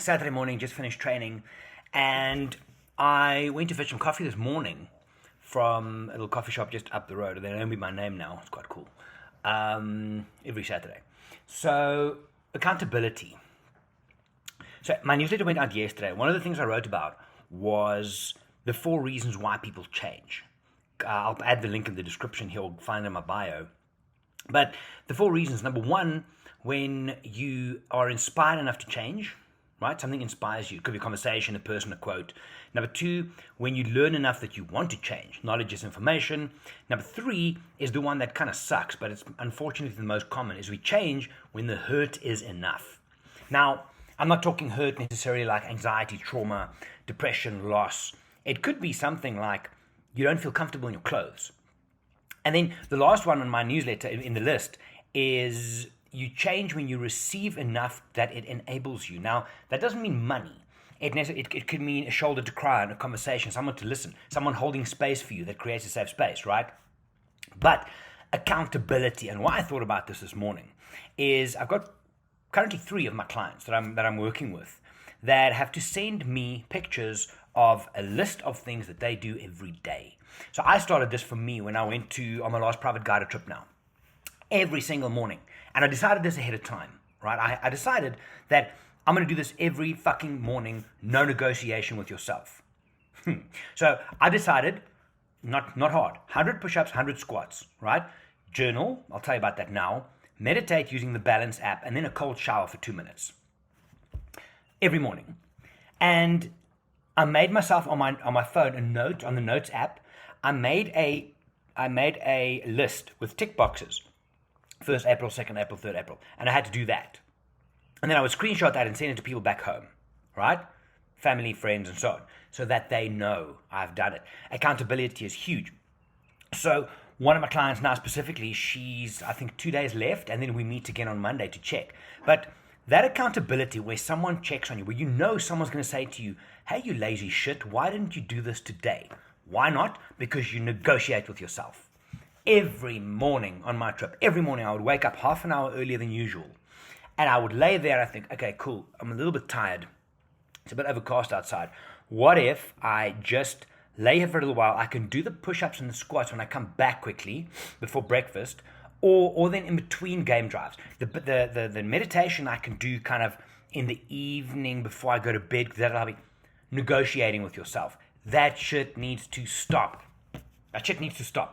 Saturday morning, just finished training, and I went to fetch some coffee this morning from a little coffee shop just up the road. They know me by name now. It's quite cool. Every Saturday. So, accountability. So, my newsletter went out yesterday. One of the things I wrote about was the 4 reasons why people change. I'll add the link in the description here, or find it in my bio. But the 4 reasons: number 1, when you are inspired enough to change, right? Something inspires you. It could be a conversation, a person, a quote. Number 2, when you learn enough that you want to change. Knowledge is information. Number 3 is the one that kind of sucks, but it's unfortunately the most common, is we change when the hurt is enough. Now, I'm not talking hurt necessarily like anxiety, trauma, depression, loss. It could be something like you don't feel comfortable in your clothes. And then the last one on my newsletter in the list is you change when you receive enough that it enables you. Now, that doesn't mean money. It could mean a shoulder to cry on, a conversation, someone to listen, someone holding space for you that creates a safe space, right? But accountability, and why I thought about this morning, is I've got currently 3 of my clients that I'm working with that have to send me pictures of a list of things that they do every day. So I started this for me when I went on my last private guided trip now. Every single morning. And I decided this ahead of time, right? I decided that I'm going to do this every fucking morning, no negotiation with yourself. So I decided, not hard, 100 push-ups, 100 squats, right? Journal, I'll tell you about that now. Meditate using the Balance app, and then a cold shower for 2 minutes. Every morning. And I made myself on my phone a note on the Notes app. I made a list with tick boxes. 1st April, 2nd April, 3rd April. And I had to do that. And then I would screenshot that and send it to people back home, right? Family, friends, and so on, so that they know I've done it. Accountability is huge. So one of my clients now specifically, she's, I think, 2 days left, and then we meet again on Monday to check. But that accountability where someone checks on you, where you know someone's going to say to you, hey, you lazy shit, why didn't you do this today? Why not? Because you negotiate with yourself. Every morning on my trip, every morning I would wake up half an hour earlier than usual. And I would lay there and I think, okay, cool, I'm a little bit tired. It's a bit overcast outside. What if I just lay here for a little while? I can do the push-ups and the squats when I come back quickly before breakfast, or then in between game drives. The meditation I can do kind of in the evening before I go to bed, because that'll be negotiating with yourself. That shit needs to stop.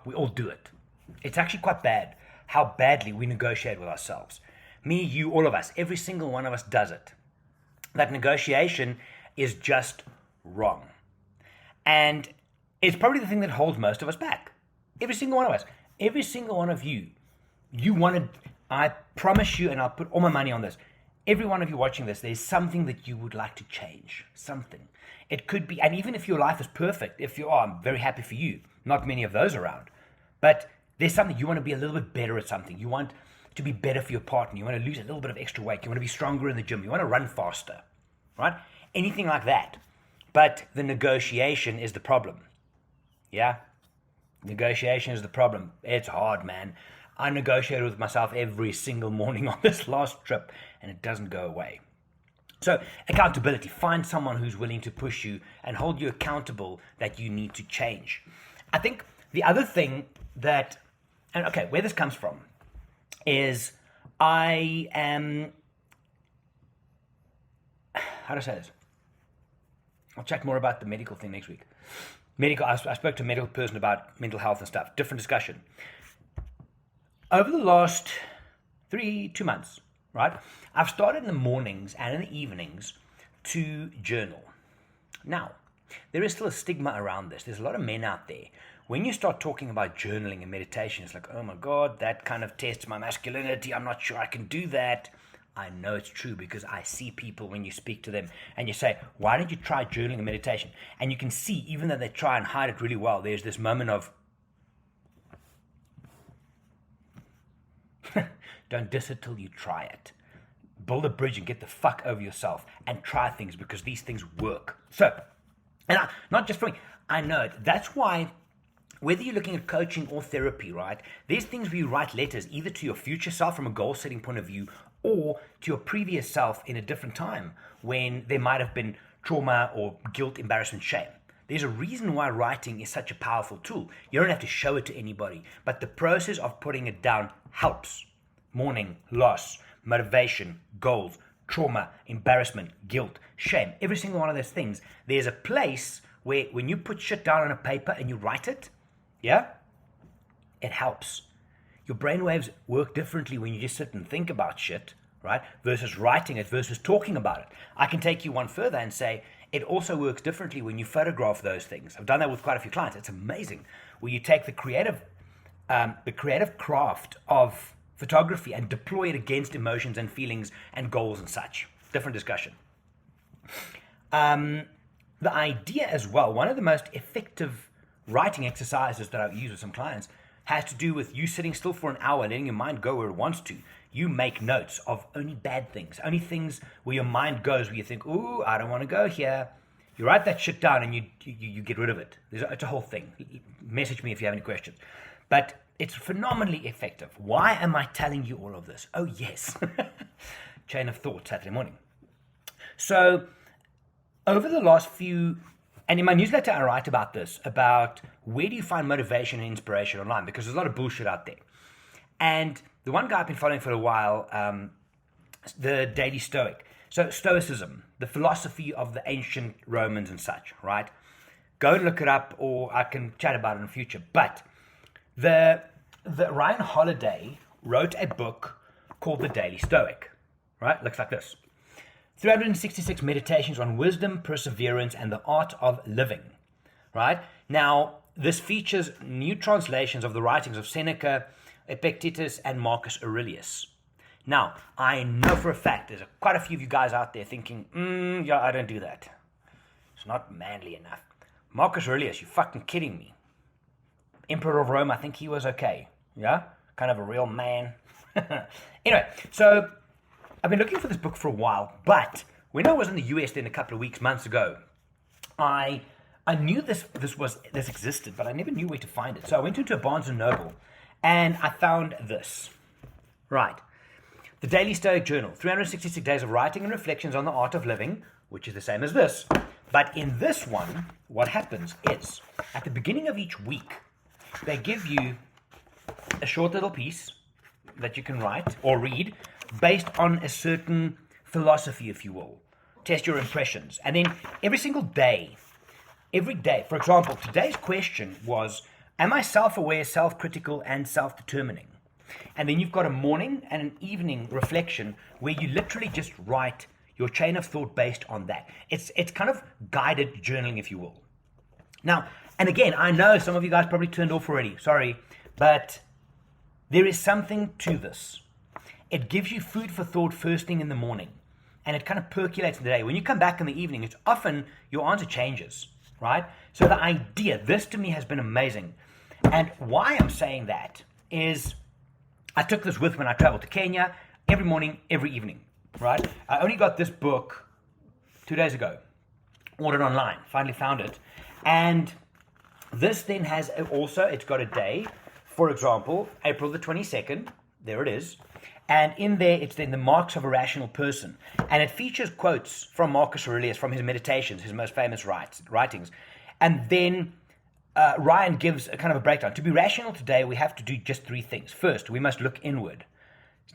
We all do it. It's actually quite bad how badly we negotiate with ourselves. Me, you, all of us, every single one of us does it. That negotiation is just wrong. And it's probably the thing that holds most of us back. Every single one of us. Every single one of you. I promise you, and I'll put all my money on this, every one of you watching this, there's something that you would like to change. Something. It could be, and even if your life is perfect, I'm very happy for you. Not many of those around. But there's something, you want to be a little bit better at something. You want to be better for your partner. You want to lose a little bit of extra weight. You want to be stronger in the gym. You want to run faster, right? Anything like that. But the negotiation is the problem. Yeah? Negotiation is the problem. It's hard, man. I negotiated with myself every single morning on this last trip, and it doesn't go away. So, accountability. Find someone who's willing to push you and hold you accountable that you need to change. I think the other thing where this comes from is I am, how do I say this? I'll chat more about the medical thing next week. I spoke to a medical person about mental health and stuff. Different discussion. Over the last 2 months, right, I've started in the mornings and in the evenings to journal. Now, there is still a stigma around this. There's a lot of men out there. When you start talking about journaling and meditation, it's like, oh my God, that kind of tests my masculinity. I'm not sure I can do that. I know it's true because I see people when you speak to them and you say, why don't you try journaling and meditation? And you can see, even though they try and hide it really well, there's this moment of, don't diss it till you try it. Build a bridge and get the fuck over yourself and try things, because these things work. So, not just for me, I know it. That's why, whether you're looking at coaching or therapy, right, there's things where you write letters either to your future self from a goal setting point of view, or to your previous self in a different time when there might have been trauma or guilt, embarrassment, shame. There's a reason why writing is such a powerful tool. You don't have to show it to anybody, but the process of putting it down helps. Mourning, loss, motivation, goals, trauma, embarrassment, guilt, shame, every single one of those things. There's a place where when you put shit down on a paper and you write it, yeah, it helps. Your brainwaves work differently when you just sit and think about shit, right? Versus writing it, versus talking about it. I can take you one further and say, it also works differently when you photograph those things. I've done that with quite a few clients. It's amazing. Where you take the creative craft of photography and deploy it against emotions and feelings and goals and such. Different discussion. The idea as well, one of the most effective writing exercises that I use with some clients has to do with you sitting still for an hour, letting your mind go where it wants to. You make notes of only bad things, only things where your mind goes, where you think, ooh, I don't want to go here. You write that shit down and you get rid of it. It's a whole thing. Message me if you have any questions. But it's phenomenally effective. Why am I telling you all of this? Oh, yes. Chain of thought, Saturday morning. So over the last few, and in my newsletter I write about this, about where do you find motivation and inspiration online, because there's a lot of bullshit out there. And the one guy I've been following for a while, the Daily Stoic. So Stoicism, the philosophy of the ancient Romans and such, right? Go and look it up, or I can chat about it in the future. But the Ryan Holiday wrote a book called The Daily Stoic, right? Looks like this. 366 meditations on wisdom, perseverance, and the art of living, right? Now, this features new translations of the writings of Seneca, Epictetus, and Marcus Aurelius. Now, I know for a fact there's quite a few of you guys out there thinking, yeah, I don't do that. It's not manly enough. Marcus Aurelius, you fucking kidding me? Emperor of Rome, I think he was okay. Yeah? Kind of a real man. Anyway, so I've been looking for this book for a while, but when I was in the US then a couple of weeks, months ago, I knew this existed, but I never knew where to find it. So I went into a Barnes & Noble, and I found this. Right. The Daily Stoic Journal, 366 days of writing and reflections on the art of living, which is the same as this. But in this one, what happens is, at the beginning of each week, they give you a short little piece that you can write or read based on a certain philosophy, if you will. Test your impressions. And then every single day, for example, today's question was, am I self-aware, self-critical, and self-determining? And then you've got a morning and an evening reflection where you literally just write your chain of thought based on that. It's kind of guided journaling, if you will. Now, and again, I know some of you guys probably turned off already, sorry, but there is something to this. It gives you food for thought first thing in the morning, and it kind of percolates in the day. When you come back in the evening, it's often your answer changes, right? So the idea, this to me has been amazing. And why I'm saying that is I took this with when I traveled to Kenya every morning, every evening, right? I only got this book 2 days ago, ordered online, finally found it. And this then has also, it's got a day, for example, April the 22nd, there it is. And in there, it's then the marks of a rational person. And it features quotes from Marcus Aurelius, from his meditations, his most famous writings. And then Ryan gives a kind of a breakdown. To be rational today, we have to do just 3 things. First, we must look inward.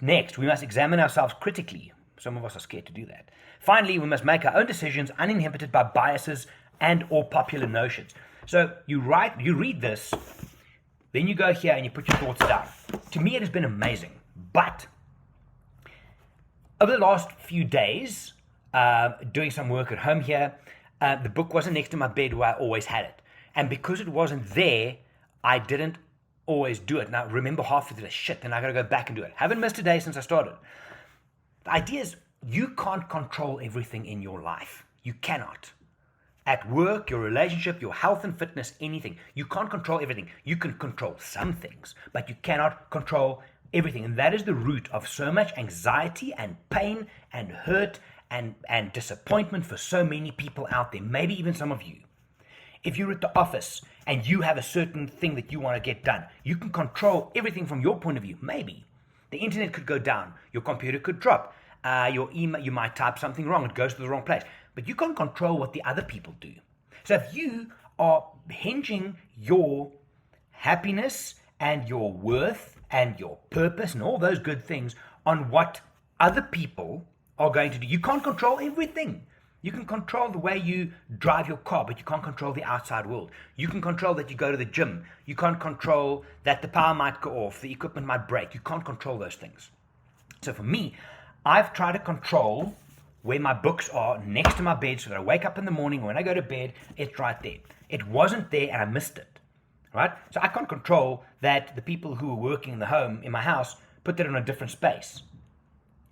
Next, we must examine ourselves critically. Some of us are scared to do that. Finally, we must make our own decisions uninhibited by biases and or popular notions. So you read this, then you go here and you put your thoughts down. To me, it has been amazing. But over the last few days, doing some work at home here, the book wasn't next to my bed where I always had it. And because it wasn't there, I didn't always do it. Now, remember half of the shit, then I got to go back and do it. Haven't missed a day since I started. The idea is you can't control everything in your life. You cannot. At work, your relationship, your health and fitness, anything. You can't control everything. You can control some things, but you cannot control everything. And that is the root of so much anxiety and pain and hurt and disappointment for so many people out there, maybe even some of you. If you're at the office and you have a certain thing that you want to get done, you can control everything from your point of view, maybe. The internet could go down. Your computer could drop. Your email, you might type something wrong. It goes to the wrong place. But you can't control what the other people do. So if you are hinging your happiness and your worth and your purpose and all those good things on what other people are going to do, you can't control everything. You can control the way you drive your car, but you can't control the outside world. You can control that you go to the gym. You can't control that the power might go off, the equipment might break. You can't control those things. So for me, I've tried to control where my books are next to my bed so that I wake up in the morning, when I go to bed, it's right there. It wasn't there and I missed it, right? So I can't control that the people who were working in the home, in my house, put that in a different space.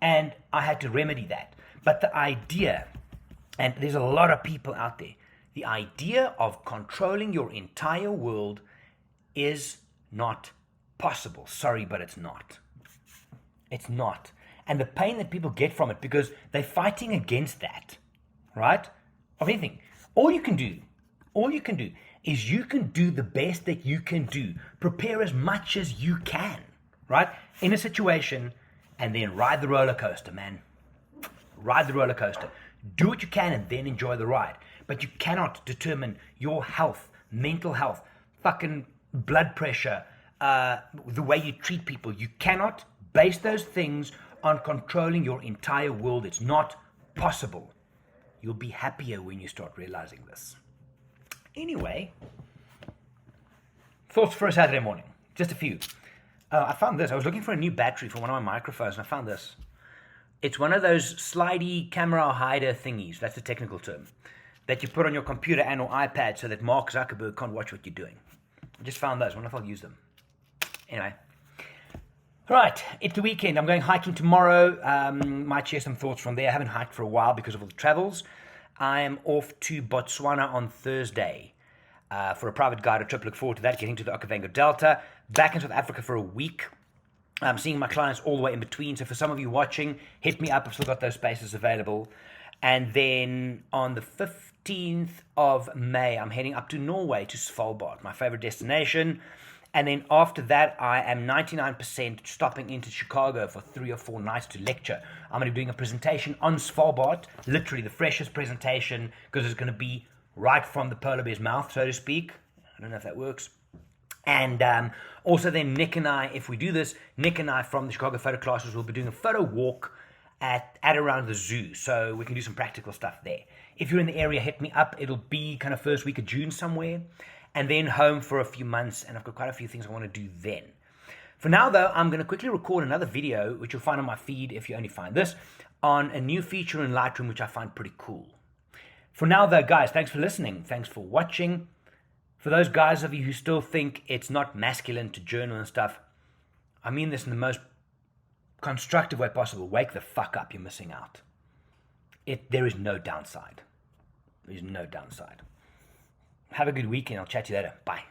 And I had to remedy that. But the idea, and there's a lot of people out there, the idea of controlling your entire world is not possible. Sorry, but it's not. It's not. And the pain that people get from it, because they're fighting against that, right? Of anything. All you can do is you can do the best that you can do. Prepare as much as you can, right? In a situation, and then ride the roller coaster, man. Ride the roller coaster. Do what you can and then enjoy the ride. But you cannot determine your health, mental health, fucking blood pressure, the way you treat people. You cannot base those things on controlling your entire world. It's not possible. You'll be happier when you start realizing this. Anyway, thoughts for a Saturday morning. Just a few. I found this. I was looking for a new battery for one of my microphones, and I found this. It's one of those slidey camera hider thingies, that's the technical term, that you put on your computer and or iPad so that Mark Zuckerberg can't watch what you're doing. I just found those. I wonder if I'll use them. Anyway. Right, it's the weekend. I'm going hiking tomorrow. Might share some thoughts from there. I haven't hiked for a while because of all the travels. I am off to Botswana on Thursday for a private guided trip. Look forward to that, getting to the Okavango Delta. Back in South Africa for a week. I'm seeing my clients all the way in between. So for some of you watching, hit me up. I've still got those spaces available. And then on the 15th of May, I'm heading up to Norway, to Svalbard, my favorite destination. And then after that, I am 99% stopping into Chicago for 3 or 4 nights to lecture. I'm going to be doing a presentation on Svalbard, literally the freshest presentation, because it's going to be right from the polar bear's mouth, so to speak. I don't know if that works. And also then Nick and I, if we do this, Nick and I from the Chicago Photo Classes will be doing a photo walk at around the zoo, so we can do some practical stuff there. If you're in the area, hit me up. It'll be kind of first week of June somewhere, and then home for a few months, and I've got quite a few things I want to do then. For now, though, I'm going to quickly record another video, which you'll find on my feed if you only find this, on a new feature in Lightroom, which I find pretty cool. For now, though, guys, thanks for listening. Thanks for watching. For those guys of you who still think it's not masculine to journal and stuff, I mean this in the most constructive way possible. Wake the fuck up, you're missing out. There is no downside. There is no downside. Have a good weekend. I'll chat to you later. Bye.